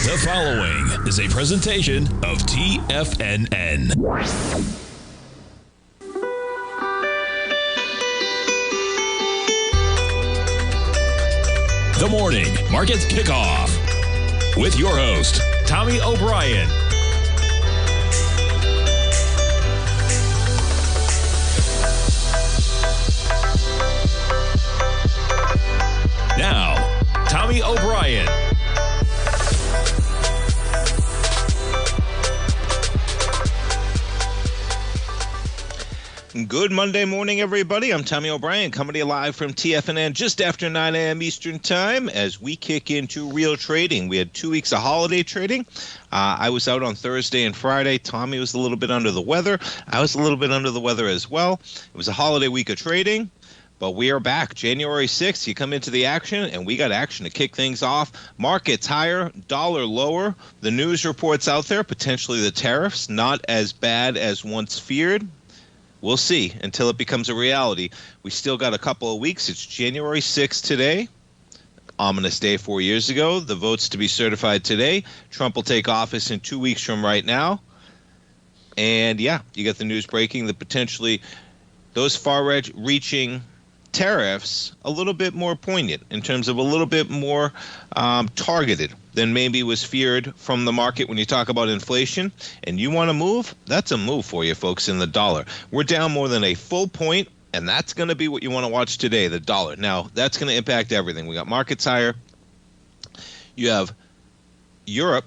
The following is a presentation of TFNN. The Morning Market Kickoff with your host, Tommy O'Brien. Now, Tommy O'Brien. Good Monday morning, everybody. I'm Tommy O'Brien, coming to you live from TFNN just after 9 a.m. Eastern Time as we kick into real trading. We had 2 weeks of holiday trading. I was out on Thursday and Friday. Tommy was a little bit under the weather. I was a little bit under the weather as well. It was a holiday week of trading, but we are back. January 6th, you come into the action, and we got action to kick things off. Markets higher, dollar lower. The news reports out there, potentially the tariffs, not as bad as once feared. We'll see until it becomes a reality. We still got a couple of weeks. It's January 6th today. Ominous day 4 years ago. The votes to be certified today. Trump will take office in 2 weeks from right now. And yeah, you got the news breaking that potentially those far-reaching tariffs a little bit more poignant in terms of a little bit more targeted than maybe was feared from the market when you talk about inflation. And you want to move? That's a move for you folks in the dollar. We're down more than a full point, and that's going to be what you want to watch today, the dollar. Now, that's going to impact everything. We got markets higher. You have Europe,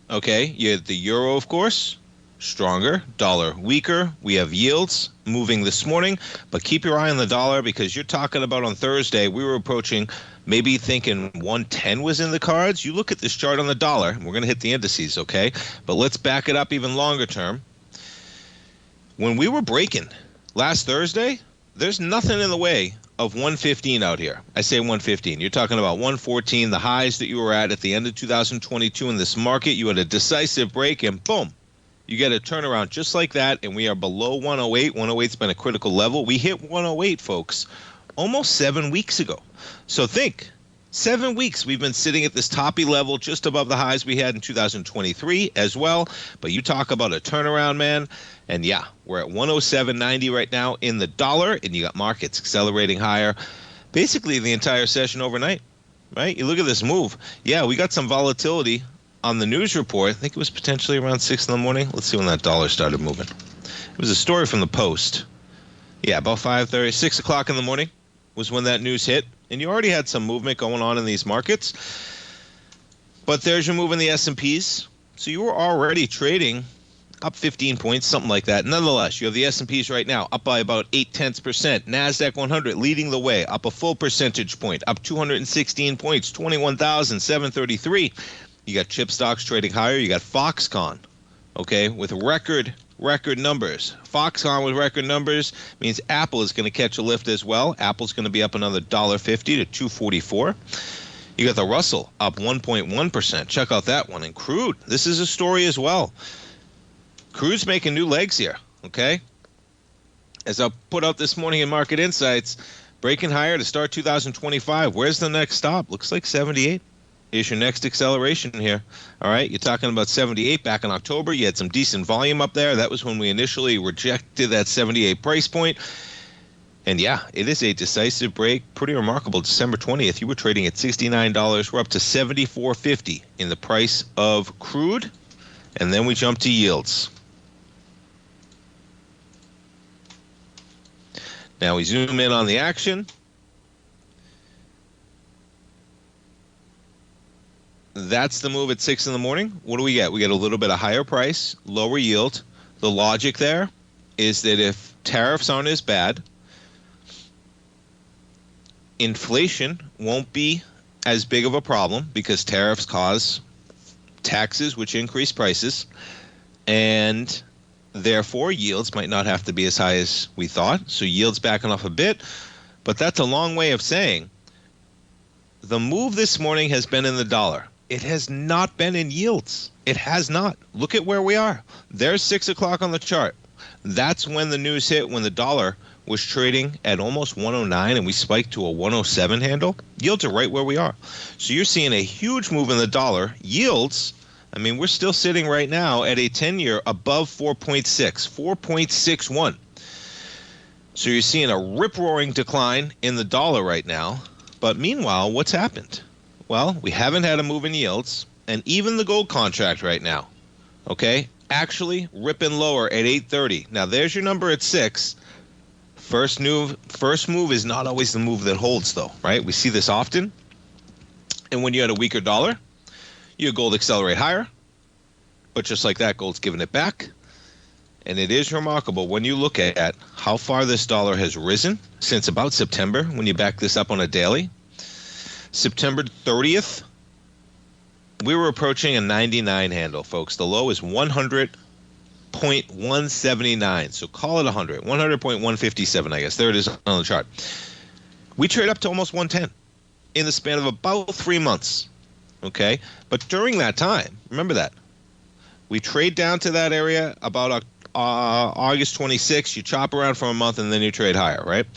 okay? You have the euro, of course, stronger, dollar weaker. We have yields moving this morning, but keep your eye on the dollar because you're talking about on Thursday, we were approaching maybe thinking 110 was in the cards. You look at this chart on the dollar, and we're going to hit the indices, okay? But let's back it up even longer term. When we were breaking last Thursday, there's nothing in the way of 115 out here. I say 115. You're talking about 114, the highs that you were at the end of 2022 in this market. You had a decisive break, and boom, you get a turnaround just like that, and we are below 108. 108's been a critical level. We hit 108, folks, almost 7 weeks ago. So think, 7 weeks we've been sitting at this toppy level just above the highs we had in 2023 as well. But you talk about a turnaround, man. And yeah, we're at 107.90 right now in the dollar, and you got markets accelerating higher basically the entire session overnight, right? You look at this move. Yeah, we got some volatility on the news report. I think it was potentially around 6 in the morning. Let's see when that dollar started moving. It was a story from the Post. Yeah, about 5:30, 6 o'clock in the morning was when that news hit. And you already had some movement going on in these markets. But there's your move in the S&Ps. So you were already trading up 15 points, something like that. Nonetheless, you have the S&Ps right now up by about 0.8%. NASDAQ 100 leading the way, up a full percentage point, up 216 points, 21,733. You got chip stocks trading higher. You got Foxconn, okay, with record numbers. Foxconn with record numbers means Apple is going to catch a lift as well. Apple's going to be up another $1.50 to $2.44. You got the Russell up 1.1%. Check out that one. And crude, this is a story as well. Crude's making new legs here, okay? As I put out this morning in Market Insights, breaking higher to start 2025. Where's the next stop? Looks like 78. Is your next acceleration here. All right, you're talking about 78 back in October. You had some decent volume up there. That was when we initially rejected that 78 price point. And yeah, it is a decisive break. Pretty remarkable. December 20th, you were trading at $69. We're up to $74.50 in the price of crude. And then we jump to yields. Now we zoom in on the action. That's the move at 6 in the morning. What do we get? We get a little bit of higher price, lower yield. The logic there is that if tariffs aren't as bad, inflation won't be as big of a problem because tariffs cause taxes, which increase prices, and therefore yields might not have to be as high as we thought. So yields backing off a bit, but that's a long way of saying the move this morning has been in the dollar. It has not been in yields. It has not. Look at where we are. There's 6 o'clock on the chart. That's when the news hit, when the dollar was trading at almost 109 and we spiked to a 107 handle. Yields are right where we are. So you're seeing a huge move in the dollar. Yields I mean, we're still sitting right now at a 10-year above 4.6, 4.61. So you're seeing a rip-roaring decline in the dollar right now. But meanwhile, what's happened? Well, we haven't had a move in yields, and even the gold contract right now, okay, actually ripping lower at 830. Now, there's your number at 6. First move is not always the move that holds, though, right? We see this often. And when you had a weaker dollar, your gold accelerate higher. But just like that, gold's giving it back. And it is remarkable when you look at how far this dollar has risen since about September, when you back this up on a daily. September 30th, we were approaching a 99 handle, folks. The low is 100.179. So call it 100. 100.157, I guess. There it is on the chart. We trade up to almost 110 in the span of about 3 months. Okay? But during that time, remember that, we trade down to that area about August 26th. You chop around for a month, and then you trade higher, right?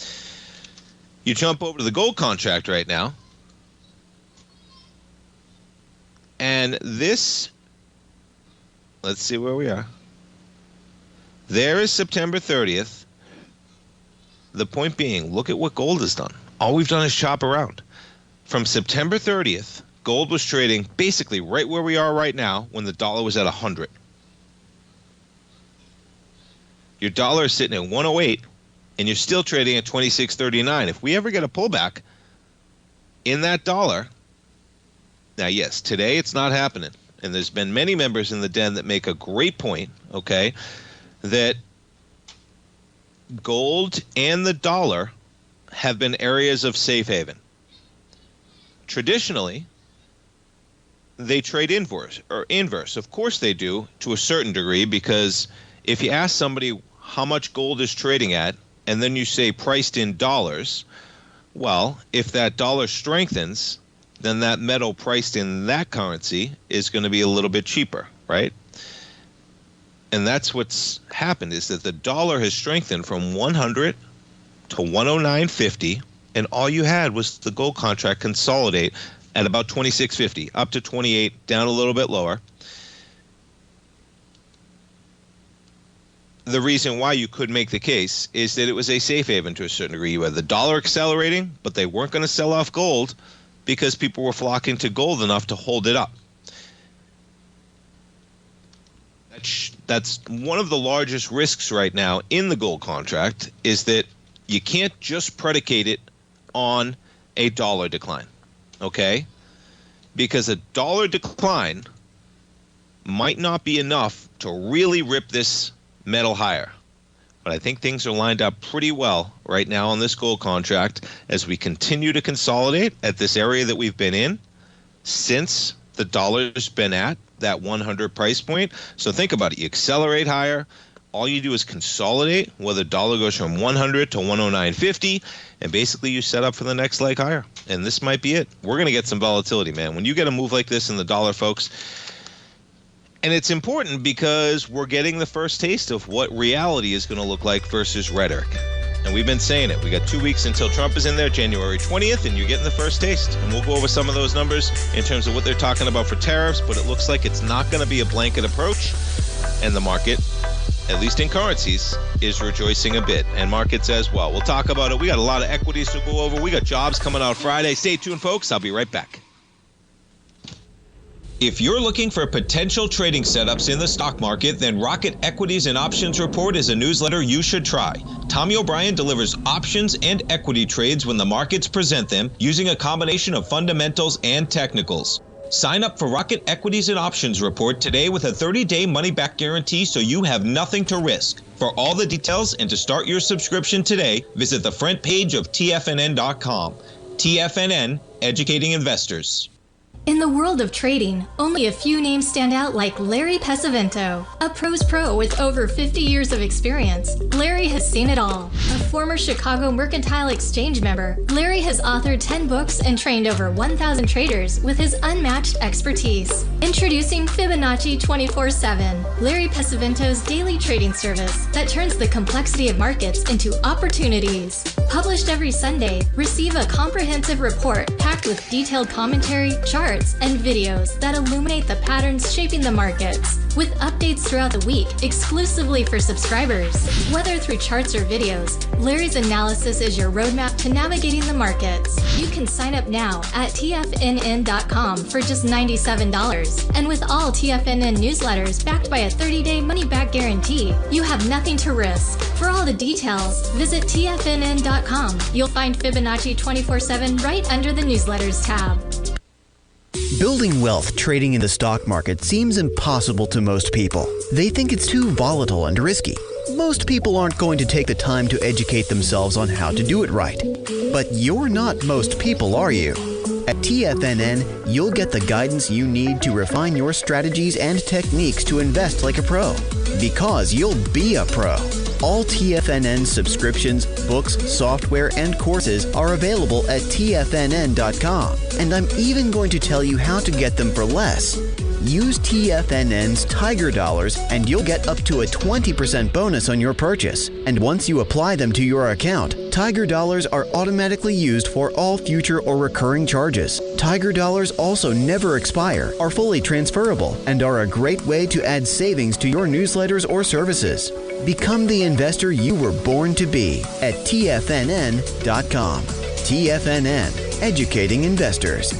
You jump over to the gold contract right now. And this, let's see where we are. There is September 30th. The point being, look at what gold has done. All we've done is chop around. From September 30th, gold was trading basically right where we are right now when the dollar was at 100. Your dollar is sitting at 108, and you're still trading at 26.39. If we ever get a pullback in that dollar, now, yes, today it's not happening. And there's been many members in the den that make a great point, okay, that gold and the dollar have been areas of safe haven. Traditionally, they trade inverse. Of course they do, to a certain degree, because if you ask somebody how much gold is trading at, and then you say priced in dollars, well, if that dollar strengthens, then that metal priced in that currency is going to be a little bit cheaper, right? And that's what's happened, is that the dollar has strengthened from 100 to 109.50, and all you had was the gold contract consolidate at about 26.50, up to 28, down a little bit lower. The reason why you could make the case is that it was a safe haven to a certain degree. You had the dollar accelerating, but they weren't going to sell off gold because people were flocking to gold enough to hold it up. That's one of the largest risks right now in the gold contract, is that you can't just predicate it on a dollar decline, okay? Because a dollar decline might not be enough to really rip this metal higher. But I think things are lined up pretty well right now on this gold contract as we continue to consolidate at this area that we've been in since the dollar's been at that 100 price point. So think about it. You accelerate higher. All you do is consolidate, whether the dollar goes from 100 to 109.50, and basically you set up for the next leg higher. And this might be it. We're going to get some volatility, man. When you get a move like this in the dollar, folks, and it's important because we're getting the first taste of what reality is going to look like versus rhetoric. And we've been saying it. We got 2 weeks until Trump is in there, January 20th, and you're getting the first taste. And we'll go over some of those numbers in terms of what they're talking about for tariffs, but it looks like it's not going to be a blanket approach. And the market, at least in currencies, is rejoicing a bit, and markets as well. We'll talk about it. We got a lot of equities to go over. We got jobs coming out Friday. Stay tuned, folks. I'll be right back. If you're looking for potential trading setups in the stock market, then Rocket Equities and Options Report is a newsletter you should try. Tommy O'Brien delivers options and equity trades when the markets present them, using a combination of fundamentals and technicals. Sign up for Rocket Equities and Options Report today with a 30-day money-back guarantee, so you have nothing to risk. For all the details and to start your subscription today, visit the front page of TFNN.com. TFNN, educating investors. In the world of trading, only a few names stand out like Larry Pesavento, a pro's pro with over 50 years of experience. Larry has seen it all. A former Chicago Mercantile Exchange member, Larry has authored 10 books and trained over 1,000 traders with his unmatched expertise. Introducing Fibonacci 24/7, Larry Pesavento's daily trading service that turns the complexity of markets into opportunities. Published every Sunday, receive a comprehensive report packed with detailed commentary, charts, and videos that illuminate the patterns shaping the markets, with updates throughout the week exclusively for subscribers. Whether through charts or videos, Larry's analysis is your roadmap to navigating the markets. You can sign up now at TFNN.com for just $97. And with all TFNN newsletters backed by a 30-day money-back guarantee, you have nothing to risk. For all the details, visit TFNN.com. You'll find Fibonacci 24/7 right under the newsletters tab. Building wealth trading in the stock market seems impossible to most people. They think it's too volatile and risky. Most people aren't going to take the time to educate themselves on how to do it right. But you're not most people, are you? At TFNN, you'll get the guidance you need to refine your strategies and techniques to invest like a pro. Because you'll be a pro. All TFNN subscriptions, books, software, and courses are available at TFNN.com. And I'm even going to tell you how to get them for less. Use TFNN's Tiger Dollars and you'll get up to a 20% bonus on your purchase. And once you apply them to your account, Tiger Dollars are automatically used for all future or recurring charges. Tiger Dollars also never expire, are fully transferable, and are a great way to add savings to your newsletters or services. Become the investor you were born to be at TFNN.com. TFNN, educating investors.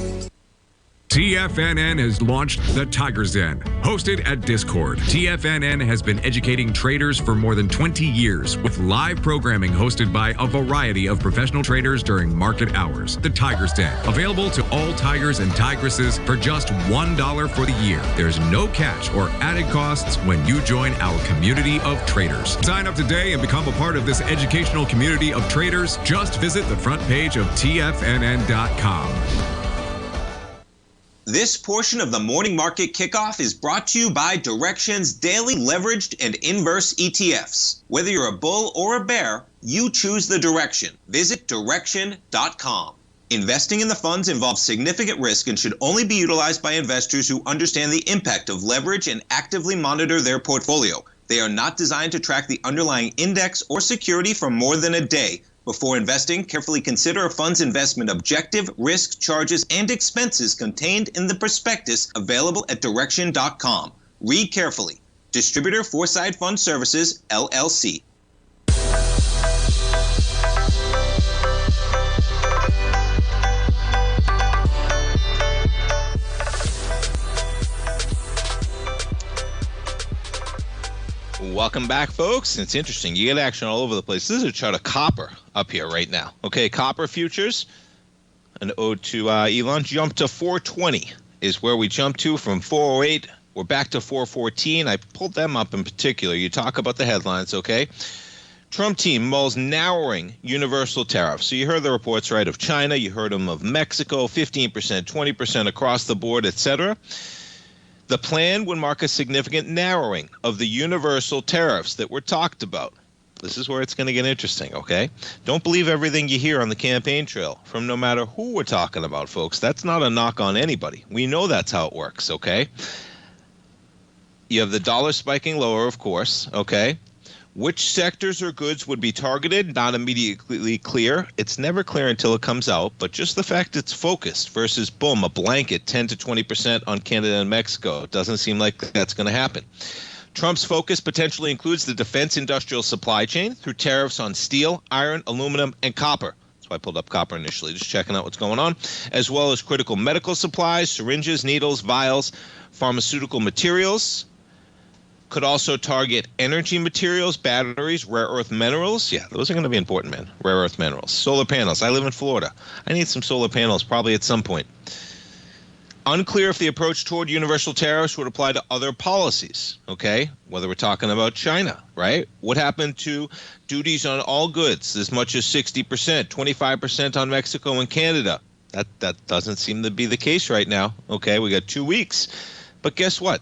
TFNN has launched the Tiger's Den. Hosted at Discord, TFNN has been educating traders for more than 20 years with live programming hosted by a variety of professional traders during market hours. The Tiger's Den, available to all tigers and tigresses for just $1 for the year. There's no catch or added costs when you join our community of traders. Sign up today and become a part of this educational community of traders. Just visit the front page of TFNN.com. This portion of the Morning Market Kickoff is brought to you by Direxion's daily leveraged and inverse ETFs. Whether you're a bull or a bear, you choose the direction. Visit Direxion.com. Investing in the funds involves significant risk and should only be utilized by investors who understand the impact of leverage and actively monitor their portfolio. They are not designed to track the underlying index or security for more than a day. Before investing, carefully consider a fund's investment objective, risk, charges, and expenses contained in the prospectus available at Direxion.com. Read carefully. Distributor Foreside Fund Services, LLC. Welcome back, folks. It's interesting. You get action all over the place. This is a chart of copper up here right now. Okay, copper futures, an ode to Elon, jumped to 420 is where we jumped to from 408. We're back to 414. I pulled them up in particular. You talk about the headlines, okay? Trump team mulls narrowing universal tariffs. So you heard the reports, right, of China. You heard them of Mexico, 15%, 20% across the board, etc. The plan would mark a significant narrowing of the universal tariffs that were talked about. This is where it's going to get interesting, okay? Don't believe everything you hear on the campaign trail from no matter who we're talking about, folks. That's not a knock on anybody. We know that's how it works, okay? You have the dollar spiking lower, of course, okay? Which sectors or goods would be targeted? Not immediately clear. It's never clear until it comes out, but just the fact it's focused versus, boom, a blanket 10 to 20% on Canada and Mexico. It doesn't seem like that's going to happen. Trump's focus potentially includes the defense industrial supply chain through tariffs on steel, iron, aluminum, and copper. That's why I pulled up copper initially, just checking out what's going on, as well as critical medical supplies, syringes, needles, vials, pharmaceutical materials. Could also target energy materials, batteries, rare earth minerals. Yeah, those are going to be important, man. Rare earth minerals. Solar panels. I live in Florida. I need some solar panels probably at some point. Unclear if the approach toward universal tariffs would apply to other policies, okay? Whether we're talking about China, right? What happened to duties on all goods as much as 60%, 25% on Mexico and Canada? That doesn't seem to be the case right now, okay? We got 2 weeks. But guess what?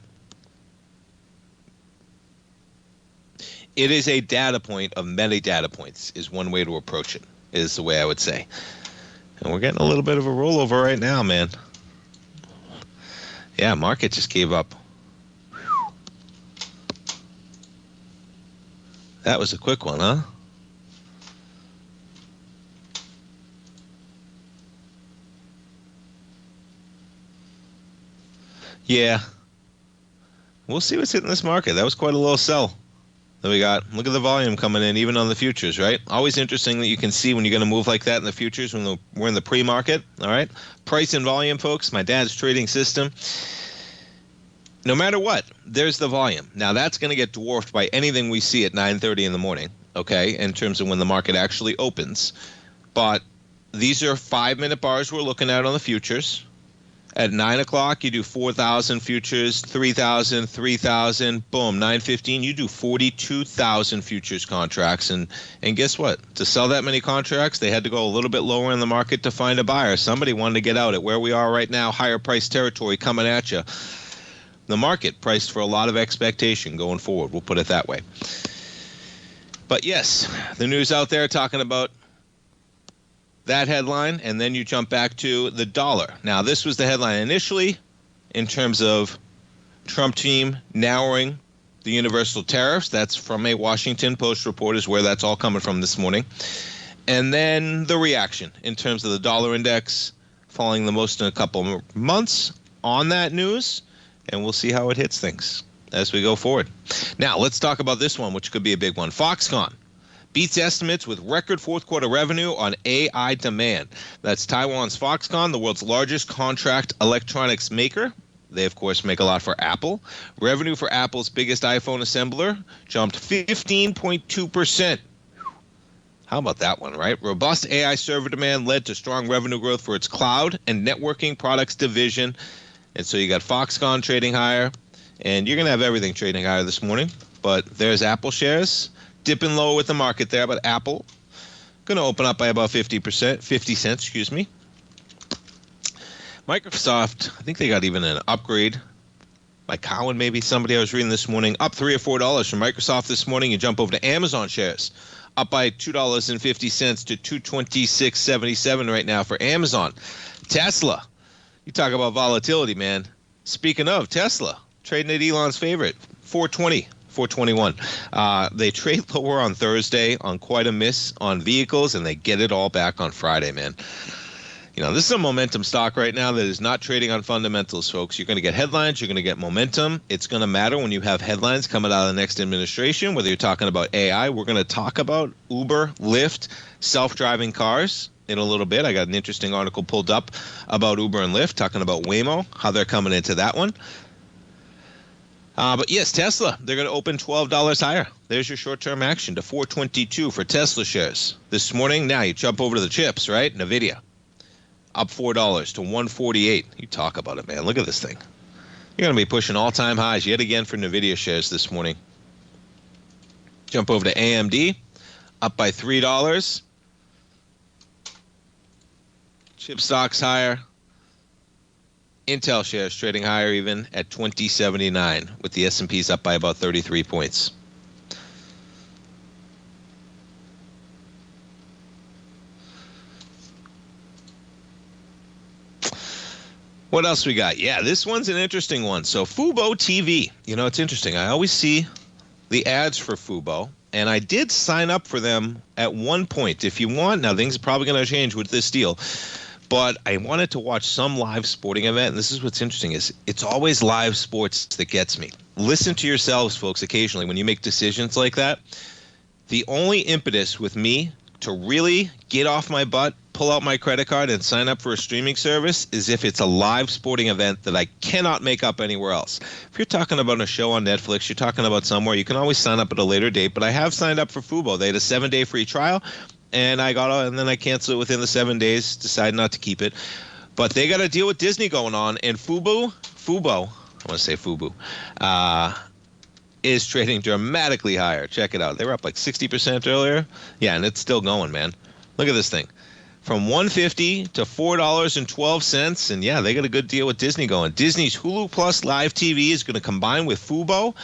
It is a data point of many data points is one way to approach it, is the way I would say. And we're getting a little bit of a rollover right now, man. Yeah, market just gave up. Whew. That was a quick one, huh? Yeah. We'll see what's hitting this market. That was quite a little sell that we got. Look at the volume coming in, even on the futures, right? Always interesting that you can see when you're going to move like that in the futures when we're in the pre-market, all right? Price and volume, folks, my dad's trading system. No matter what, there's the volume. Now, that's going to get dwarfed by anything we see at 9:30 in the morning, okay, in terms of when the market actually opens. But these are 5-minute bars we're looking at on the futures. At 9 o'clock, you do 4,000 futures, 3,000, 3,000, boom, 9:15, you do 42,000 futures contracts. And guess what? To sell that many contracts, they had to go a little bit lower in the market to find a buyer. Somebody wanted to get out at where we are right now, higher price territory coming at you. The market priced for a lot of expectation going forward, we'll put it that way. But yes, the news out there talking about that headline, and then you jump back to the dollar. Now, this was the headline initially in terms of Trump team narrowing the universal tariffs. That's from a Washington Post report is where that's all coming from this morning. And then the reaction in terms of the dollar index falling the most in a couple of months on that news, and we'll see how it hits things as we go forward. Now, let's talk about this one, which could be a big one. Foxconn beats estimates with record fourth quarter revenue on AI demand. That's Taiwan's Foxconn, the world's largest contract electronics maker. They, of course, make a lot for Apple. Revenue for Apple's biggest iPhone assembler jumped 15.2%. How about that one, right? Robust AI server demand led to strong revenue growth for its cloud and networking products division. And so you got Foxconn trading higher, and you're going to have everything trading higher this morning. But there's Apple shares dipping lower with the market there, but Apple going to open up by about 50 cents, excuse me. Microsoft, I think they got even an upgrade by Cowen, maybe somebody I was reading this morning, up $3 or $4 from Microsoft this morning. You jump over to Amazon shares, up by $2.50 to $226.77 right now for Amazon. Tesla, you talk about volatility, man. Speaking of Tesla, trading at Elon's favorite, 421. They trade lower on Thursday on quite a miss on vehicles, and they get it all back on Friday, man. You know, this is a momentum stock right now that is not trading on fundamentals, folks. You're going to get headlines. You're going to get momentum. It's going to matter when you have headlines coming out of the next administration, whether you're talking about AI. We're going to talk about Uber, Lyft, self-driving cars in a little bit. I got an interesting article pulled up about Uber and Lyft, talking about Waymo, how they're coming into that one. But yes, Tesla, they're going to open $12 higher. There's your short-term action to 422 for Tesla shares this morning. Now you jump over to the chips, right? NVIDIA, up $4 to 148. You talk about it, man. Look at this thing. You're going to be pushing all-time highs yet again for NVIDIA shares this morning. Jump over to AMD, up by $3. Chip stocks higher. Intel shares trading higher even at 2079, with the S&Ps up by about 33 points. What else we got? Yeah, this one's an interesting one. So Fubo TV, you know, it's interesting. I always see the ads for Fubo, and I did sign up for them at one point. If you want, now things are probably going to change with this deal, but I wanted to watch some live sporting event, and this is what's interesting, is it's always live sports that gets me. Listen to yourselves, folks, occasionally when you make decisions like that. The only impetus with me to really get off my butt, pull out my credit card, and sign up for a streaming service is if it's a live sporting event that I cannot make up anywhere else. If you're talking about a show on Netflix, you're talking about somewhere, you can always sign up at a later date, but I have signed up for Fubo. They had a 7-day free trial. And then I canceled it within the 7 days, decided not to keep it. But they got a deal with Disney going on, and Fubo, I want to say Fubo, is trading dramatically higher. Check it out. They were up like 60% earlier. Yeah, and it's still going, man. Look at this thing. From $1.50 to $4.12, and yeah, they got a good deal with Disney going. Disney's Hulu Plus Live TV is going to combine with Fubo,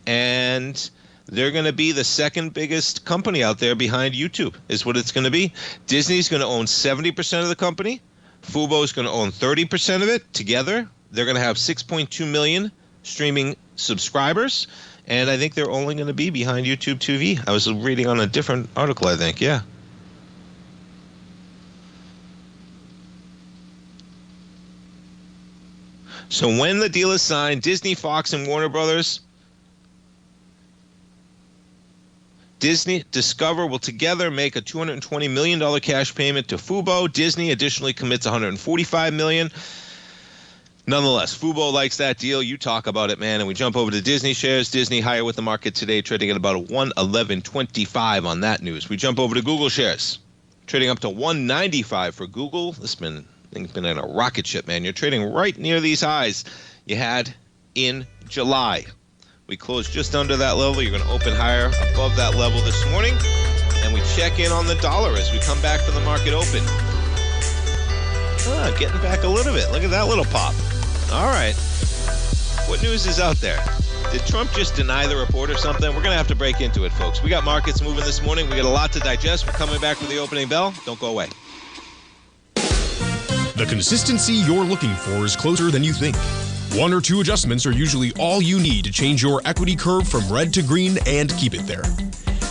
and they're going to be the second biggest company out there behind YouTube, is what it's going to be. Disney's going to own 70% of the company. Fubo is going to own 30% of it. Together, they're going to have 6.2 million streaming subscribers, and I think they're only going to be behind YouTube TV. I was reading on a different article, I think, yeah. So when the deal is signed, Disney, Fox, and Warner Brothers, Disney Discover will together make a $220 million cash payment to Fubo. Disney additionally commits $145 million. Nonetheless, Fubo likes that deal. You talk about it, man. And we jump over to Disney shares. Disney higher with the market today, trading at about a 111.25 on that news. We jump over to Google shares, trading up to 195 for Google. This thing's been in a rocket ship, man. You're trading right near these highs you had in July. We closed just under that level. You're going to open higher above that level this morning. And we check in on the dollar as we come back from the market open. Getting back a little bit. Look at that little pop. All right. What news is out there? Did Trump just deny the report or something? We're going to have to break into it, folks. We got markets moving this morning. We got a lot to digest. We're coming back with the opening bell. Don't go away. The consistency you're looking for is closer than you think. One or two adjustments are usually all you need to change your equity curve from red to green and keep it there.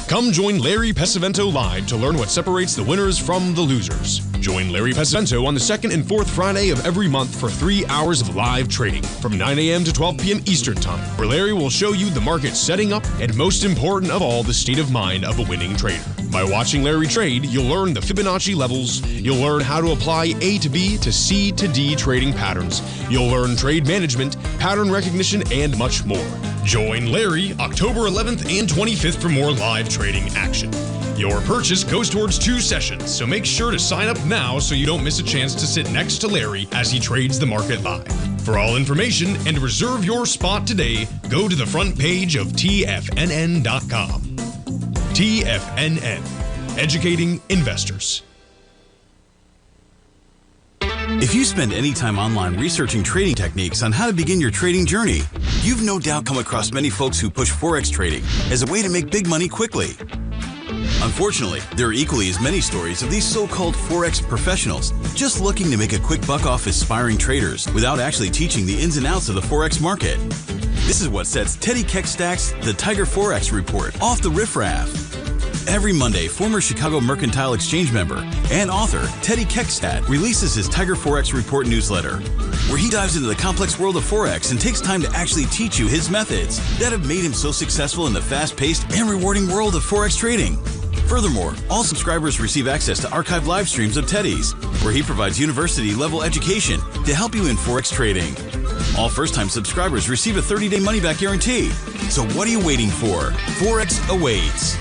Come join Larry Pesavento live to learn what separates the winners from the losers. Join Larry Pesavento on the second and fourth Friday of every month for 3 hours of live trading from 9 a.m. to 12 p.m. Eastern Time, where Larry will show you the market setting up and, most important of all, the state of mind of a winning trader. By watching Larry trade, you'll learn the Fibonacci levels, you'll learn how to apply A to B to C to D trading patterns, you'll learn trade management, pattern recognition, and much more. Join Larry October 11th and 25th for more live trading action. Your purchase goes towards 2 sessions, so make sure to sign up now so you don't miss a chance to sit next to Larry as he trades the market live. For all information and to reserve your spot today, go to the front page of TFNN.com. TFNN, educating investors. If you spend any time online researching trading techniques on how to begin your trading journey, you've no doubt come across many folks who push Forex trading as a way to make big money quickly. Unfortunately, there are equally as many stories of these so-called Forex professionals just looking to make a quick buck off aspiring traders without actually teaching the ins and outs of the Forex market. This is what sets Teddy Keckstack's The Tiger Forex Report off the riffraff. Every Monday, former Chicago Mercantile Exchange member and author Teddy Keckstack releases his Tiger Forex Report newsletter, where he dives into the complex world of Forex and takes time to actually teach you his methods that have made him so successful in the fast-paced and rewarding world of Forex trading. Furthermore, all subscribers receive access to archived live streams of Teddy's, where he provides university-level education to help you in Forex trading. All first-time subscribers receive a 30-day money-back guarantee. So what are you waiting for? Forex awaits.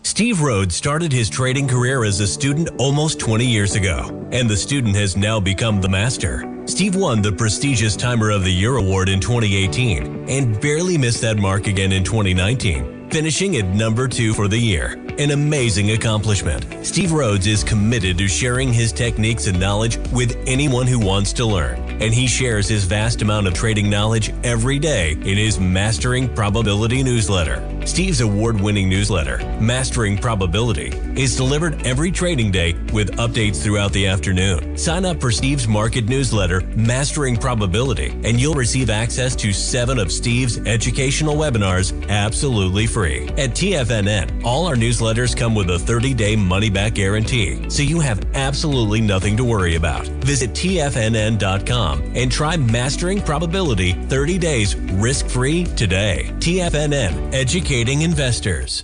Steve Rhodes started his trading career as a student almost 20 years ago, and the student has now become the master. Steve won the prestigious Timer of the Year award in 2018 and barely missed that mark again in 2019, finishing at number 2 for the year. An amazing accomplishment. Steve Rhodes is committed to sharing his techniques and knowledge with anyone who wants to learn, and he shares his vast amount of trading knowledge every day in his Mastering Probability newsletter. Steve's award-winning newsletter, Mastering Probability, is delivered every trading day with updates throughout the afternoon. Sign up for Steve's market newsletter, Mastering Probability, and you'll receive access to 7 of Steve's educational webinars absolutely free. At TFNN, all our newsletters come with a 30-day money-back guarantee, so you have absolutely nothing to worry about. Visit TFNN.com and try Mastering Probability 30 days risk-free today. TFNN, educating investors.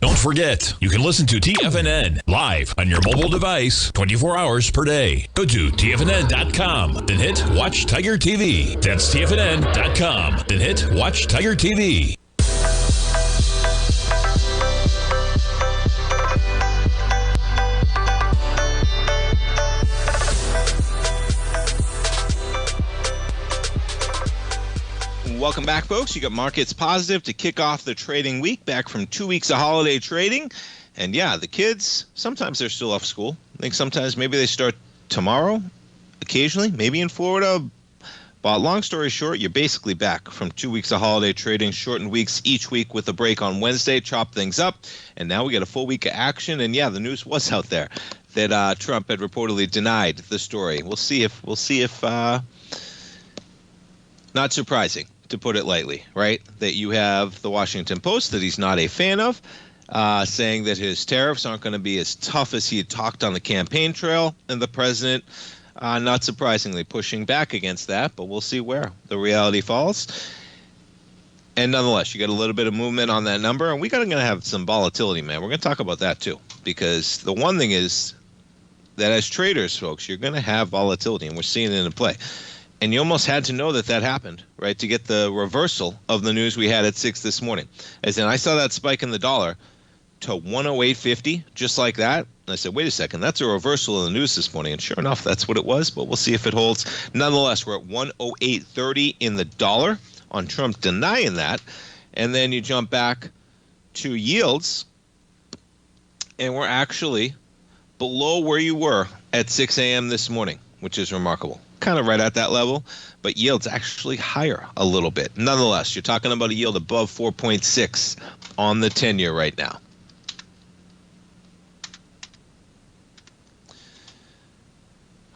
Don't forget, you can listen to TFNN live on your mobile device 24 hours per day. Go to TFNN.com, then hit Watch Tiger TV. That's TFNN.com, then hit Watch Tiger TV. Welcome back, folks. You got markets positive to kick off the trading week, back from 2 weeks of holiday trading. And yeah, the kids, sometimes they're still off school. I think sometimes maybe they start tomorrow, occasionally, maybe in Florida. But long story short, you're basically back from 2 weeks of holiday trading, shortened weeks each week with a break on Wednesday, chop things up. And now we get a full week of action. And yeah, the news was out there that Trump had reportedly denied the story. We'll see if not surprising, to put it lightly, right? That you have the Washington Post that he's not a fan of, saying that his tariffs aren't going to be as tough as he had talked on the campaign trail, and the president, not surprisingly, pushing back against that, but we'll see where the reality falls. And nonetheless, you get a little bit of movement on that number, and we're going to have some volatility, man. We're going to talk about that too, because the one thing is that as traders, folks, you're going to have volatility, and we're seeing it in play. And you almost had to know that happened, right, to get the reversal of the news we had at 6 this morning. As in, I saw that spike in the dollar to 108.50, just like that. And I said, wait a second, that's a reversal of the news this morning. And sure enough, that's what it was, but we'll see if it holds. Nonetheless, we're at 108.30 in the dollar on Trump denying that. And then you jump back to yields, and we're actually below where you were at 6 a.m. this morning, which is remarkable. Kind of right at that level, but yield's actually higher a little bit. Nonetheless, you're talking about a yield above 4.6 on the 10-year right now.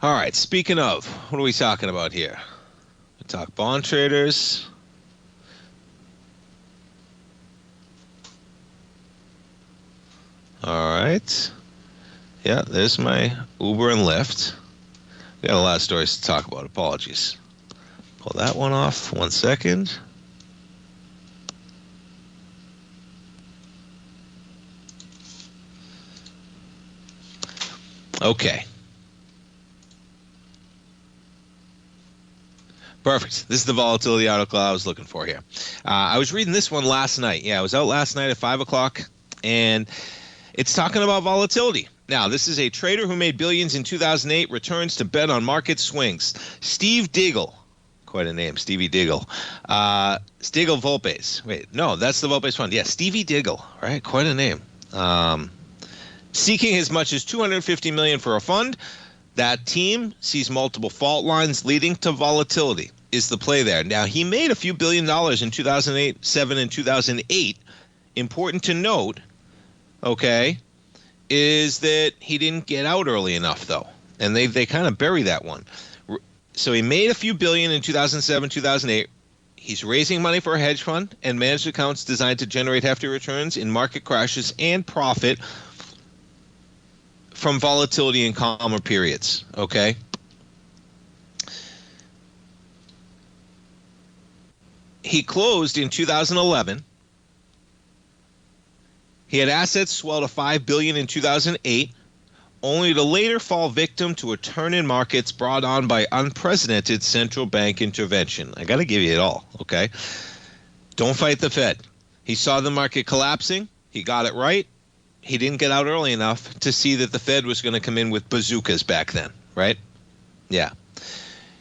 All right, speaking of, what are we talking about here? We talk bond traders. All right. Yeah, there's my Uber and Lyft. We got a lot of stories to talk about. Apologies. Pull that one off. 1 second. Okay. Perfect. This is the volatility article I was looking for here. I was reading this one last night. Yeah, I was out last night at 5 o'clock, and it's talking about volatility. Now, this is a trader who made billions in 2008, returns to bet on market swings. Steve Diggle. Quite a name, Stevie Diggle. Diggle Volpes. Wait, no, that's the Volpes fund. Yeah, Stevie Diggle, right? Quite a name. Seeking as much as $250 million for a fund. That team sees multiple fault lines leading to volatility is the play there. Now, he made a few $1 billion in 2008, 7, and 2008. Important to note, okay, is that he didn't get out early enough, though. And they kind of bury that one. So he made a few billion in 2007, 2008. He's raising money for a hedge fund and managed accounts designed to generate hefty returns in market crashes and profit from volatility in calmer periods, okay? He closed in 2011. He had assets swell to $5 billion in 2008, only to later fall victim to a turn in markets brought on by unprecedented central bank intervention. I got to give you it all, okay? Don't fight the Fed. He saw the market collapsing. He got it right. He didn't get out early enough to see that the Fed was going to come in with bazookas back then, right? Yeah.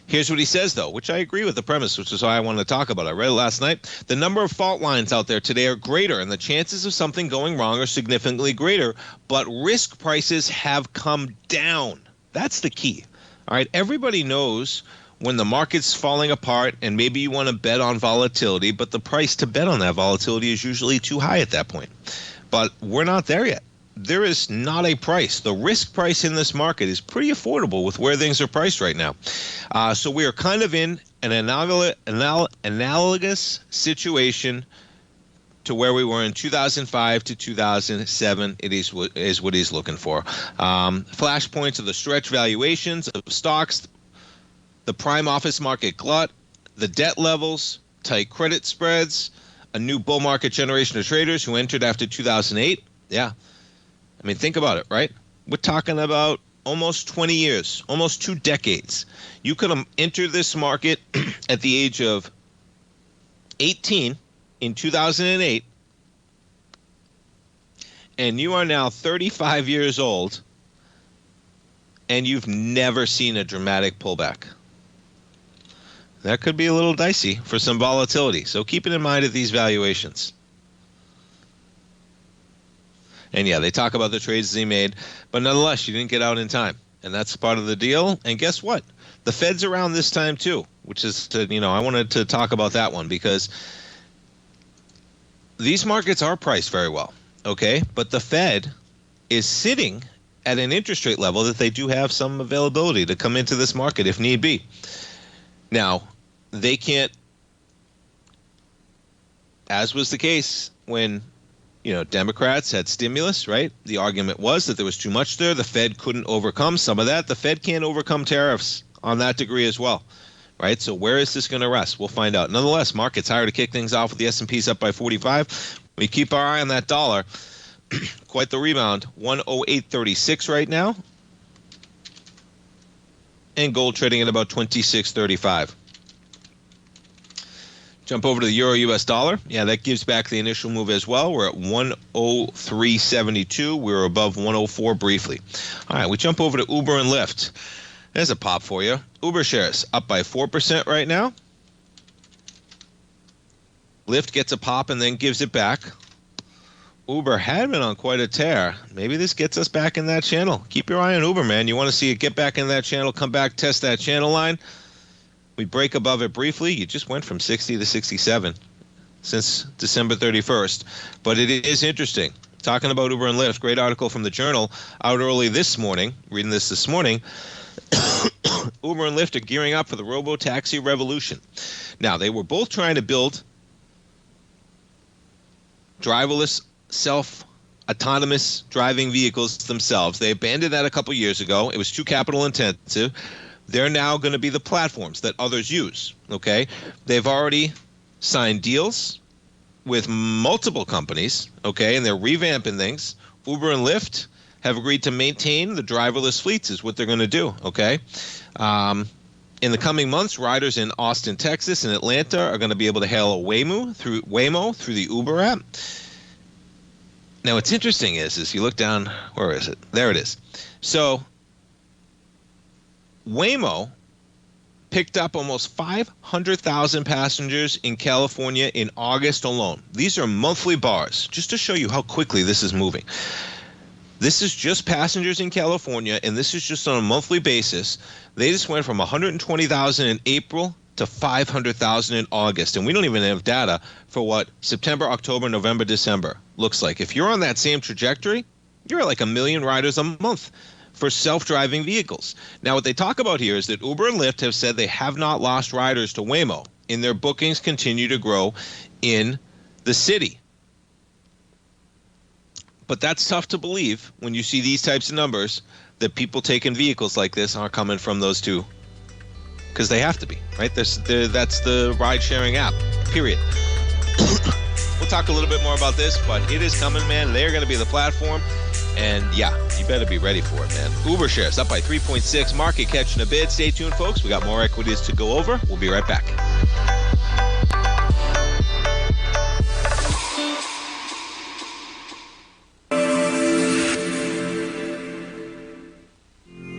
Here's what he says, though, which I agree with the premise, which is why I wanted to talk about it. I read it last night. The number of fault lines out there today are greater, and the chances of something going wrong are significantly greater, but risk prices have come down. That's the key. All right, everybody knows when the market's falling apart and maybe you want to bet on volatility, but the price to bet on that volatility is usually too high at that point. But we're not there yet. There is not a price. The risk price in this market is pretty affordable with where things are priced right now. So we are kind of in an analogous situation to where we were in 2005 to 2007. It is what he's looking for. Flashpoints of the stretch valuations of stocks, the prime office market glut, the debt levels, tight credit spreads, a new bull market generation of traders who entered after 2008. Yeah. I mean, think about it, right? We're talking about almost 20 years, almost 2 decades. You could have entered this market at the age of 18 in 2008, and you are now 35 years old, and you've never seen a dramatic pullback. That could be a little dicey for some volatility. So keep it in mind at these valuations. And yeah, they talk about the trades he made, but nonetheless, you didn't get out in time. And that's part of the deal. And guess what? The Fed's around this time too, which is, I wanted to talk about that one because these markets are priced very well, okay? But the Fed is sitting at an interest rate level that they do have some availability to come into this market if need be. Now, they can't, as was the case when Democrats had stimulus, right? The argument was that there was too much there. The Fed couldn't overcome some of that. The Fed can't overcome tariffs on that degree as well, right? So where is this going to rest? We'll find out. Nonetheless, markets higher to kick things off with the S&P's up by 45. We keep our eye on that dollar. Quite the rebound. 108.36 right now. And gold trading at about 26.35. Jump over to the euro US dollar. Yeah, that gives back the initial move as well. We're at 103.72. We were above 104 briefly. All right, we jump over to Uber and Lyft. There's a pop for you. Uber shares up by 4% right now. Lyft gets a pop and then gives it back. Uber had been on quite a tear. Maybe this gets us back in that channel. Keep your eye on Uber, man. You want to see it get back in that channel, come back, test that channel line. We break above it briefly. You just went from 60 to 67 since December 31st. But it is interesting. Talking about Uber and Lyft, great article from the Journal out early this morning. Reading this morning. Uber and Lyft are gearing up for the robo-taxi revolution. Now, they were both trying to build driverless, autonomous driving vehicles themselves. They abandoned that a couple years ago. It was too capital intensive. They're now going to be the platforms that others use, okay? They've already signed deals with multiple companies, okay, and they're revamping things. Uber and Lyft have agreed to maintain the driverless fleets is what they're going to do, okay? In the coming months, riders in Austin, Texas, and Atlanta are going to be able to hail a Waymo through the Uber app. Now, what's interesting is you look down, where is it? There it is. So Waymo picked up almost 500,000 passengers in California in August alone. These are monthly bars, just to show you how quickly this is moving. This is just passengers in California, and this is just on a monthly basis. They just went from 120,000 in April to 500,000 in August, and we don't even have data for what September, October, November, December looks like. If you're on that same trajectory, you're at like 1 million riders a month for self-driving vehicles. Now, what they talk about here is that Uber and Lyft have said they have not lost riders to Waymo, and their bookings continue to grow in the city. But that's tough to believe when you see these types of numbers that people taking vehicles like this are coming from those two, because they have to be, right? That's the ride-sharing app, period. We'll talk a little bit more about this, but it is coming, man. They're going to be the platform. And yeah, you better be ready for it, man. Uber shares up by 3.6. Market catching a bid. Stay tuned, folks. We got more equities to go over. We'll be right back.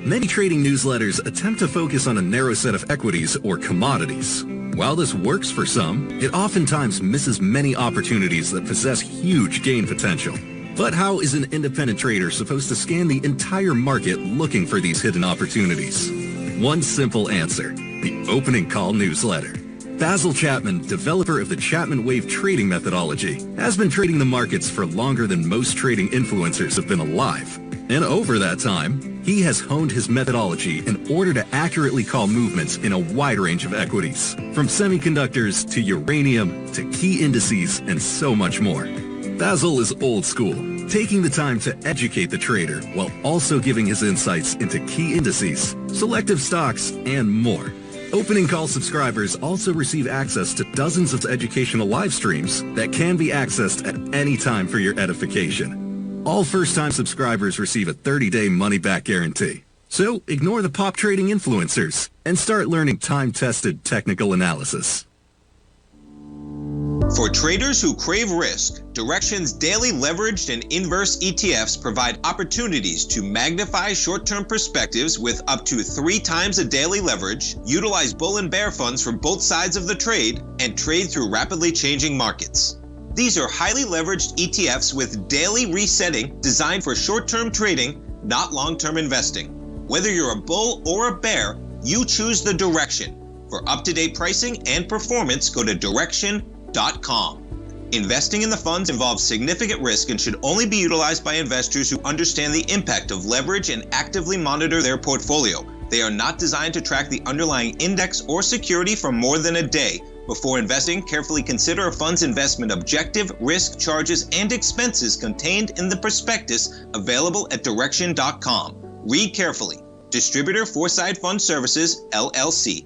Many trading newsletters attempt to focus on a narrow set of equities or commodities. While this works for some, it oftentimes misses many opportunities that possess huge gain potential. But how is an independent trader supposed to scan the entire market looking for these hidden opportunities? One simple answer: the opening call newsletter. Basil Chapman, developer of the Chapman Wave trading methodology, has been trading the markets for longer than most trading influencers have been alive. And over that time, he has honed his methodology in order to accurately call movements in a wide range of equities, from semiconductors to uranium to key indices and so much more. Basil is old school, taking the time to educate the trader while also giving his insights into key indices, selective stocks, and more. Opening call subscribers also receive access to dozens of educational live streams that can be accessed at any time for your edification. All first-time subscribers receive a 30-day money-back guarantee. So ignore the pop trading influencers and start learning time-tested technical analysis. For traders who crave risk, Direxion's daily leveraged and inverse ETFs provide opportunities to magnify short-term perspectives with up to 3 times a daily leverage, utilize bull and bear funds from both sides of the trade, and trade through rapidly changing markets. These are highly leveraged ETFs with daily resetting designed for short-term trading, not long-term investing. Whether you're a bull or a bear, you choose the Direxion. For up-to-date pricing and performance, go to Direxion.com. Investing in the funds involves significant risk and should only be utilized by investors who understand the impact of leverage and actively monitor their portfolio. They are not designed to track the underlying index or security for more than a day. Before investing, carefully consider a fund's investment objective, risk, charges, and expenses contained in the prospectus available at Direxion.com. Read carefully. Distributor Foreside Fund Services, LLC.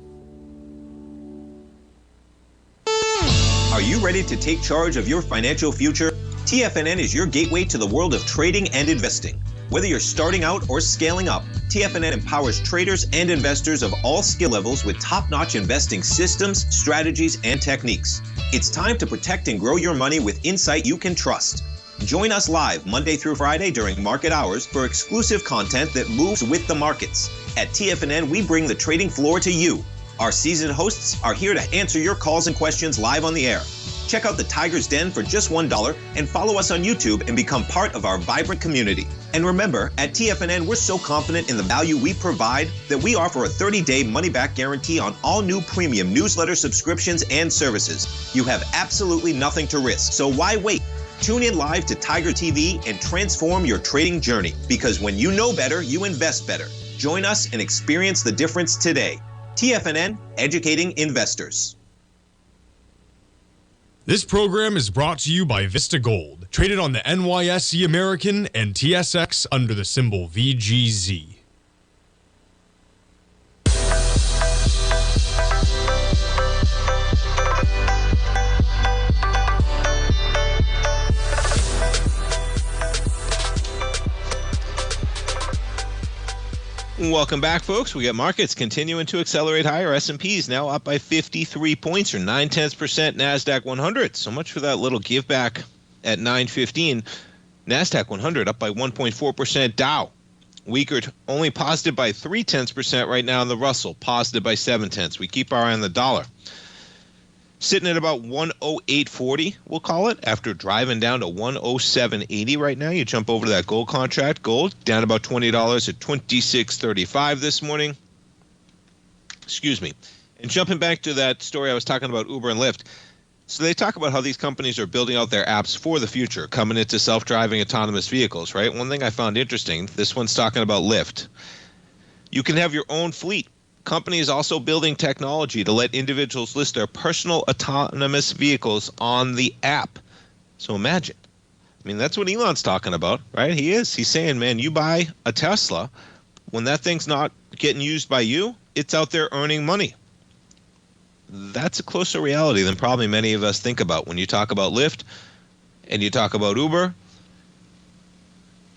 Are you ready to take charge of your financial future? TFNN is your gateway to the world of trading and investing. Whether you're starting out or scaling up, TFNN empowers traders and investors of all skill levels with top-notch investing systems, strategies, and techniques. It's time to protect and grow your money with insight you can trust. Join us live Monday through Friday during market hours for exclusive content that moves with the markets. At TFNN, we bring the trading floor to you. Our seasoned hosts are here to answer your calls and questions live on the air. Check out the Tiger's Den for just $1 and follow us on YouTube and become part of our vibrant community. And remember, at TFNN, we're so confident in the value we provide that we offer a 30-day money-back guarantee on all new premium newsletter subscriptions and services. You have absolutely nothing to risk, so why wait? Tune in live to Tiger TV and transform your trading journey, because when you know better, you invest better. Join us and experience the difference today. TFNN, educating investors. This program is brought to you by Vista Gold, traded on the NYSE American and TSX under the symbol VGZ. Welcome back, folks. We got markets continuing to accelerate higher. S&P's now up by 53 points, or 0.9%. NASDAQ 100. So much for that little give back at 9:15. NASDAQ 100 up by 1.4%. Dow weaker, only positive by 0.3% right now. In the Russell, positive by 0.7. We keep our eye on the dollar. Sitting at about 108.40, we'll call it, after driving down to 107.80 right now. You jump over to that gold contract. Gold down about $20 at 26.35 this morning. Excuse me. And jumping back to that story I was talking about, Uber and Lyft. So they talk about how these companies are building out their apps for the future, coming into self-driving autonomous vehicles, right? One thing I found interesting, this one's talking about Lyft. You can have your own fleet. Company is also building technology to let individuals list their personal autonomous vehicles on the app. So imagine. I mean, that's what Elon's talking about, right? He is. He's saying, man, you buy a Tesla, when that thing's not getting used by you, it's out there earning money. That's a closer reality than probably many of us think about when you talk about Lyft and you talk about Uber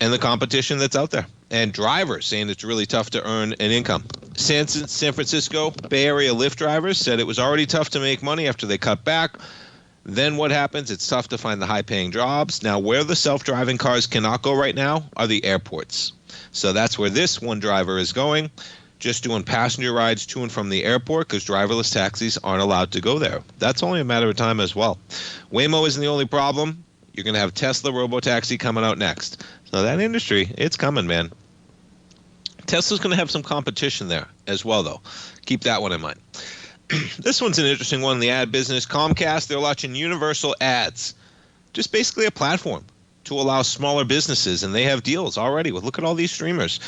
and the competition that's out there. And drivers saying it's really tough to earn an income. San Francisco Bay Area Lyft drivers said it was already tough to make money after they cut back. Then what happens? It's tough to find the high-paying jobs. Now, where the self-driving cars cannot go right now are the airports. So that's where this one driver is going, just doing passenger rides to and from the airport because driverless taxis aren't allowed to go there. That's only a matter of time as well. Waymo isn't the only problem. You're going to have Tesla Robotaxi coming out next. So that industry, it's coming, man. Tesla's going to have some competition there as well, though. Keep that one in mind. This one's an interesting one in the ad business. Comcast, they're launching universal ads. Just basically a platform to allow smaller businesses, and they have deals already with, look at all these streamers.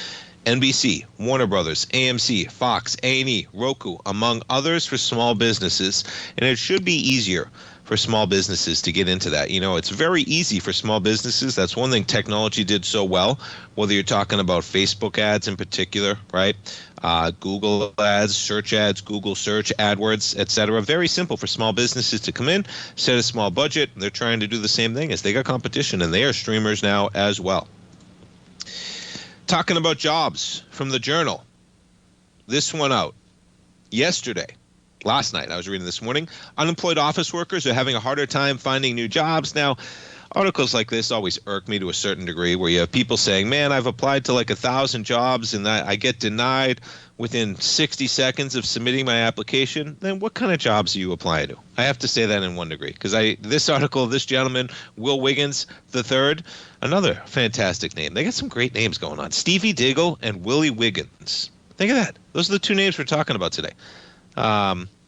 NBC, Warner Brothers, AMC, Fox, A&E, Roku, among others for small businesses. And it should be easier for small businesses to get into that. You know, it's very easy for small businesses. That's one thing technology did so well, whether you're talking about Facebook ads in particular, right? Google ads, search ads, Google search, AdWords, etc. Very simple for small businesses to come in, set a small budget. They're trying to do the same thing as they got competition, and they are streamers now as well. Talking about jobs from the Journal. This one out yesterday. Last night, I was reading this morning, unemployed office workers are having a harder time finding new jobs. Now, articles like this always irk me to a certain degree, where you have people saying, man, I've applied to like 1,000 jobs and I get denied within 60 seconds of submitting my application. Then what kind of jobs are you applying to? I have to say that in one degree, because this article, this gentleman, Will Wiggins III, another fantastic name. They got some great names going on. Stevie Diggle and Willie Wiggins. Think of that. Those are the two names we're talking about today.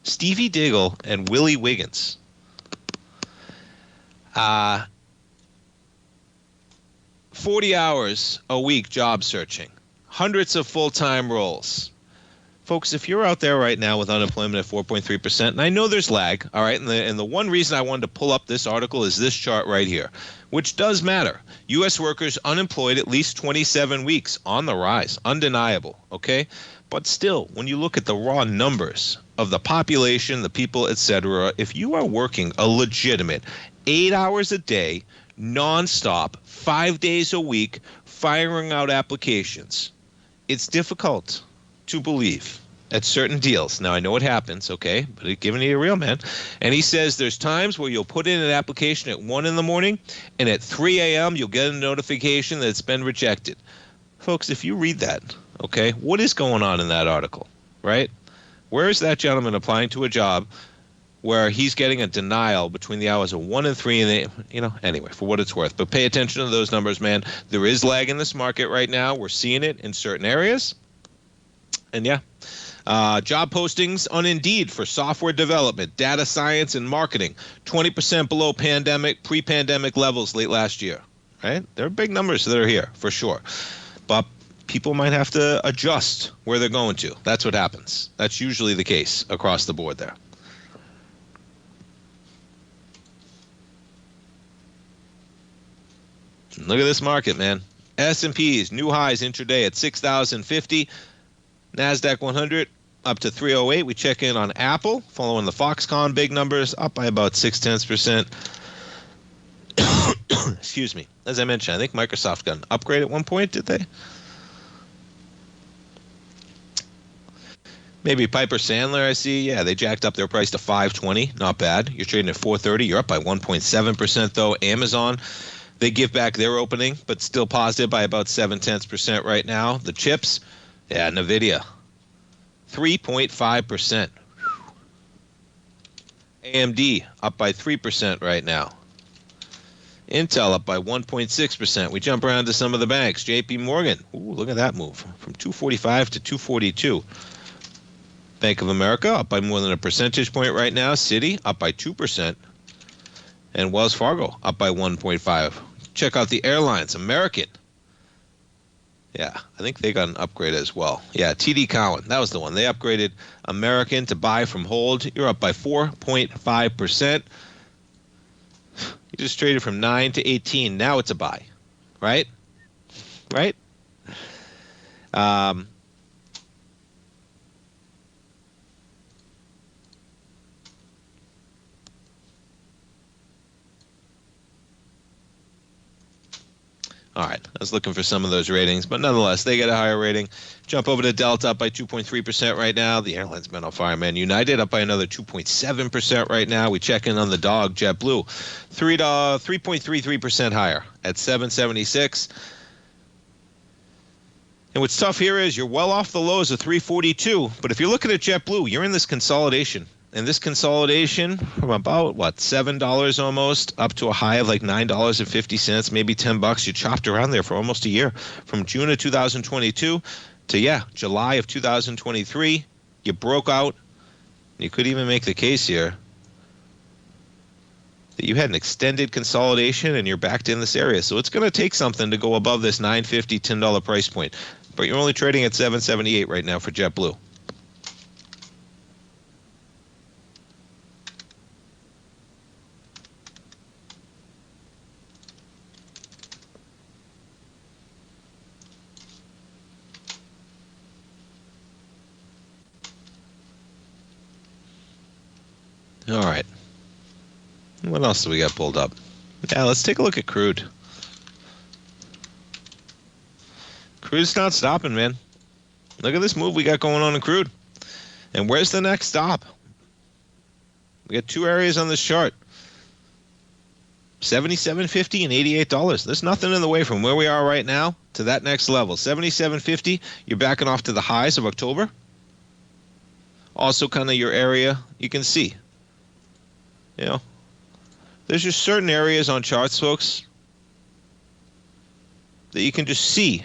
Stevie Diggle and Willie Wiggins. 40 hours a week job searching. Hundreds of full-time roles. Folks, if you're out there right now with unemployment at 4.3%, and I know there's lag, all right, and the one reason I wanted to pull up this article is this chart right here, which does matter. U.S. workers unemployed at least 27 weeks, on the rise, undeniable, okay? But still, when you look at the raw numbers of the population, the people, etc., if you are working a legitimate 8 hours a day, nonstop, 5 days a week, firing out applications, it's difficult to believe at certain deals. Now, I know it happens, okay, but it's giving you a real man. And he says there's times where you'll put in an application at 1 in the morning, and at 3 a.m. you'll get a notification that it's been rejected. Folks, if you read that, okay, what is going on in that article, right? Where is that gentleman applying to a job where he's getting a denial between the hours of 1 and 3, and anyway, for what it's worth. But pay attention to those numbers, man. There is lag in this market right now. We're seeing it in certain areas. And yeah, job postings on Indeed for software development, data science, and marketing, 20% below pre-pandemic levels late last year, right? There are big numbers that are here, for sure. But people might have to adjust where they're going to. That's what happens. That's usually the case across the board there. Look at this market, man. S&P's new highs intraday at 6,050. NASDAQ 100 up to 308. We check in on Apple, following the Foxconn big numbers, up by about 0.6%. Excuse me. As I mentioned, I think Microsoft got an upgrade at one point, did they? Maybe Piper Sandler, I see. Yeah, they jacked up their price to $520. Not bad. You're trading at $430. You're up by 1.7%, though. Amazon, they give back their opening, but still positive by about 0.7% right now. The chips, yeah, NVIDIA, 3.5%. AMD up by 3% right now. Intel up by 1.6%. We jump around to some of the banks. JP Morgan, ooh, look at that move, from 245 to 242. Bank of America up by more than a percentage point right now. Citi up by 2%. And Wells Fargo up by 1.5%. Check out the airlines. American. Yeah, I think they got an upgrade as well. Yeah, TD Cowen. That was the one. They upgraded American to buy from hold. You're up by 4.5%. You just traded from 9 to 18. Now it's a buy. Right? Right? All right, I was looking for some of those ratings, but nonetheless, they get a higher rating. Jump over to Delta, up by 2.3% right now. The airline's been on fire, man. United up by another 2.7% right now. We check in on the dog, JetBlue, 3.33% higher at $7.76. And what's tough here is you're well off the lows of 342, but if you're looking at JetBlue, you're in this consolidation. And this consolidation from about, $7 almost up to a high of like $9.50, maybe $10. You chopped around there for almost a year, from June of 2022 to, July of 2023. You broke out. You could even make the case here that you had an extended consolidation and you're backed in this area. So it's going to take something to go above this $9.50, $10 price point. But you're only trading at $7.78 right now for JetBlue. All right. What else do we got pulled up? Yeah, let's take a look at crude. Crude's not stopping, man. Look at this move we got going on in crude. And where's the next stop? We got two areas on this chart. $77.50 and $88. There's nothing in the way from where we are right now to that next level. $77.50, you're backing off to the highs of October. Also kind of your area you can see. You know, there's just certain areas on charts, folks, that you can just see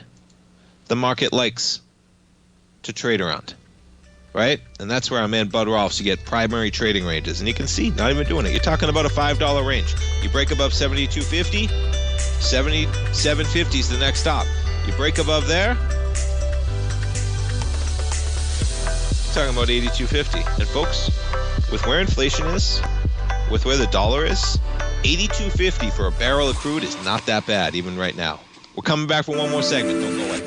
the market likes to trade around, right? And that's where our man Bud Rolfs, you get primary trading ranges. And you can see, not even doing it. You're talking about a $5 range. You break above 72.50, 77.50 is the next stop. You break above there, talking about 82.50. And folks, with where inflation is, with where the dollar is, 82.50 for a barrel of crude is not that bad, even right now. We're coming back for one more segment. Don't go away.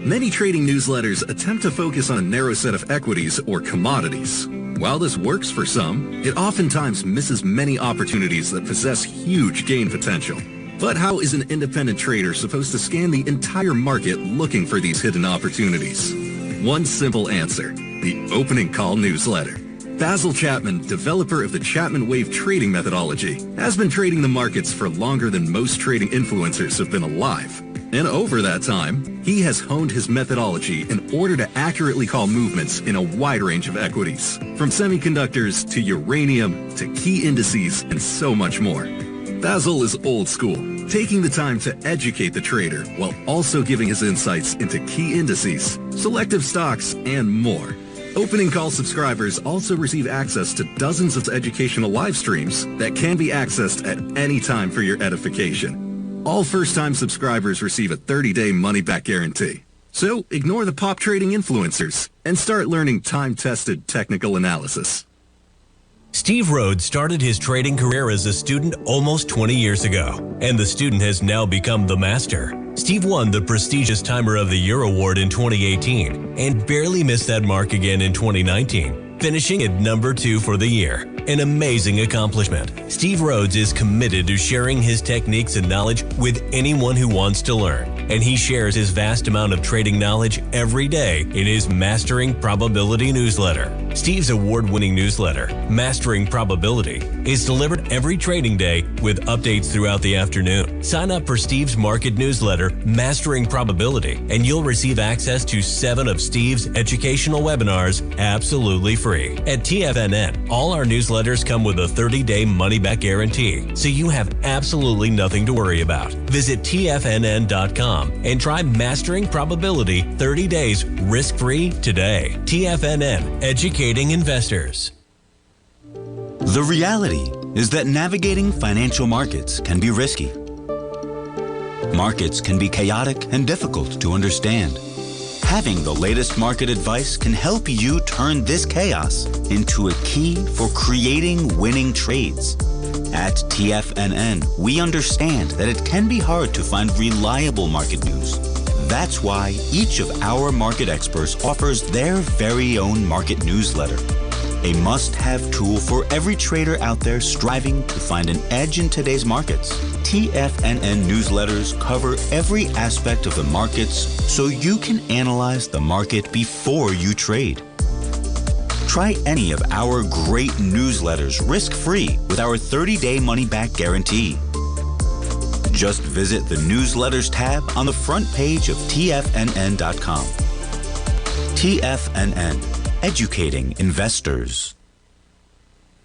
Many trading newsletters attempt to focus on a narrow set of equities or commodities. While this works for some, it oftentimes misses many opportunities that possess huge gain potential. But how is an independent trader supposed to scan the entire market looking for these hidden opportunities? One simple answer: the opening call newsletter. Basil Chapman, developer of the Chapman Wave trading methodology, has been trading the markets for longer than most trading influencers have been alive. And over that time, he has honed his methodology in order to accurately call movements in a wide range of equities, from semiconductors to uranium to key indices and so much more. Basil is old school, taking the time to educate the trader while also giving his insights into key indices, selective stocks, and more. Opening call subscribers also receive access to dozens of educational live streams that can be accessed at any time for your edification. All first-time subscribers receive a 30-day money-back guarantee. So ignore the pop trading influencers and start learning time-tested technical analysis. Steve Rhodes started his trading career as a student almost 20 years ago, and the student has now become the master. Steve won the prestigious Timer of the Year award in 2018 and barely missed that mark again in 2019, finishing at number 2 for the year. An amazing accomplishment. Steve Rhodes is committed to sharing his techniques and knowledge with anyone who wants to learn, and he shares his vast amount of trading knowledge every day in his Mastering Probability newsletter. Steve's award-winning newsletter, Mastering Probability, is delivered every trading day with updates throughout the afternoon. Sign up for Steve's market newsletter, Mastering Probability, and you'll receive access to 7 of Steve's educational webinars absolutely free. At TFNN, all our newsletters come with a 30-day money-back guarantee, so you have absolutely nothing to worry about. Visit TFNN.com and try Mastering Probability 30 days risk-free today. TFNN, educating investors. The reality is that navigating financial markets can be risky. Markets can be chaotic and difficult to understand. Having the latest market advice can help you turn this chaos into a key for creating winning trades. At TFNN, we understand that it can be hard to find reliable market news. That's why each of our market experts offers their very own market newsletter, a must-have tool for every trader out there striving to find an edge in today's markets. TFNN newsletters cover every aspect of the markets so you can analyze the market before you trade. Try any of our great newsletters risk-free with our 30-day money-back guarantee. Just visit the Newsletters tab on the front page of TFNN.com. TFNN, educating investors.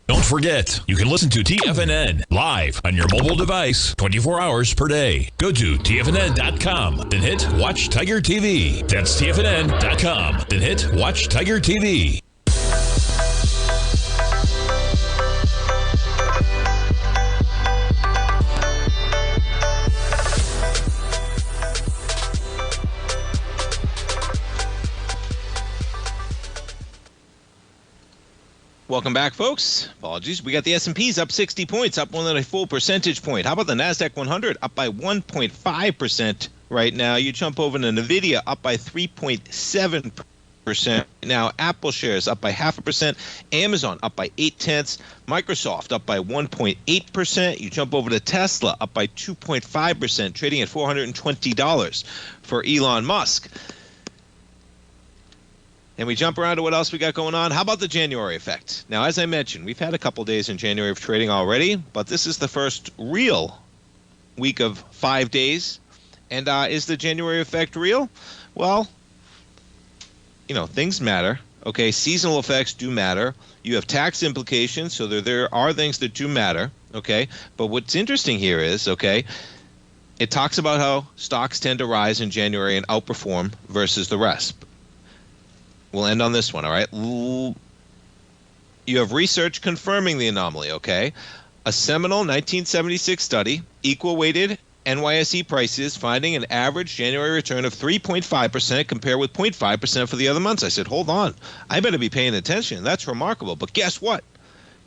Don't forget, you can listen to TFNN live on your mobile device 24 hours per day. Go to TFNN.com, then hit Watch Tiger TV. That's TFNN.com, then hit Watch Tiger TV. Welcome back, folks. Apologies. We got the S&Ps up 60 points, up more than a full percentage point. How about the NASDAQ 100 up by 1.5% right now? You jump over to NVIDIA up by 3.7%. Now, Apple shares up by 0.5%. Amazon up by 0.8. Microsoft up by 1.8%. You jump over to Tesla up by 2.5%, trading at $420 for Elon Musk. And we jump around to what else we got going on. How about the January effect? Now, as I mentioned, we've had a couple days in January of trading already, but this is the first real week of 5 days. And is the January effect real? Well, you know, things matter. Okay, seasonal effects do matter. You have tax implications, so there are things that do matter. Okay, but what's interesting here is, okay, it talks about how stocks tend to rise in January and outperform versus the rest. We'll end on this one, all right? You have research confirming the anomaly, okay? A seminal 1976 study, equal-weighted NYSE prices finding an average January return of 3.5% compared with 0.5% for the other months. I said, hold on, I better be paying attention. That's remarkable. But guess what?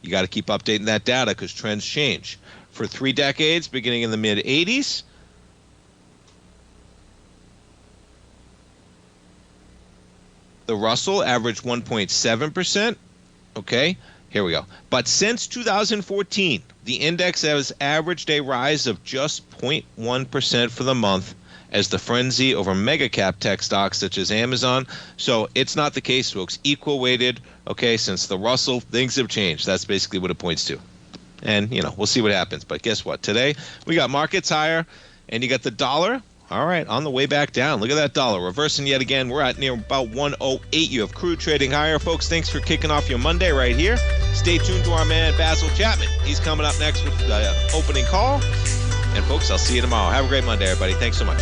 You got to keep updating that data because trends change. For 3 decades, beginning in the mid-'80s, the Russell averaged 1.7%. Okay, here we go. But since 2014, the index has averaged a rise of just 0.1% for the month as the frenzy over mega cap tech stocks such as Amazon. So it's not the case, folks. Equal weighted, okay, since the Russell, things have changed. That's basically what it points to. And, we'll see what happens. But guess what? Today, we got markets higher, and you got the dollar. All right, on the way back down. Look at that dollar. Reversing yet again. We're at near about 108. You have crude trading higher. Folks, thanks for kicking off your Monday right here. Stay tuned to our man, Basil Chapman. He's coming up next with the opening call. And, folks, I'll see you tomorrow. Have a great Monday, everybody. Thanks so much.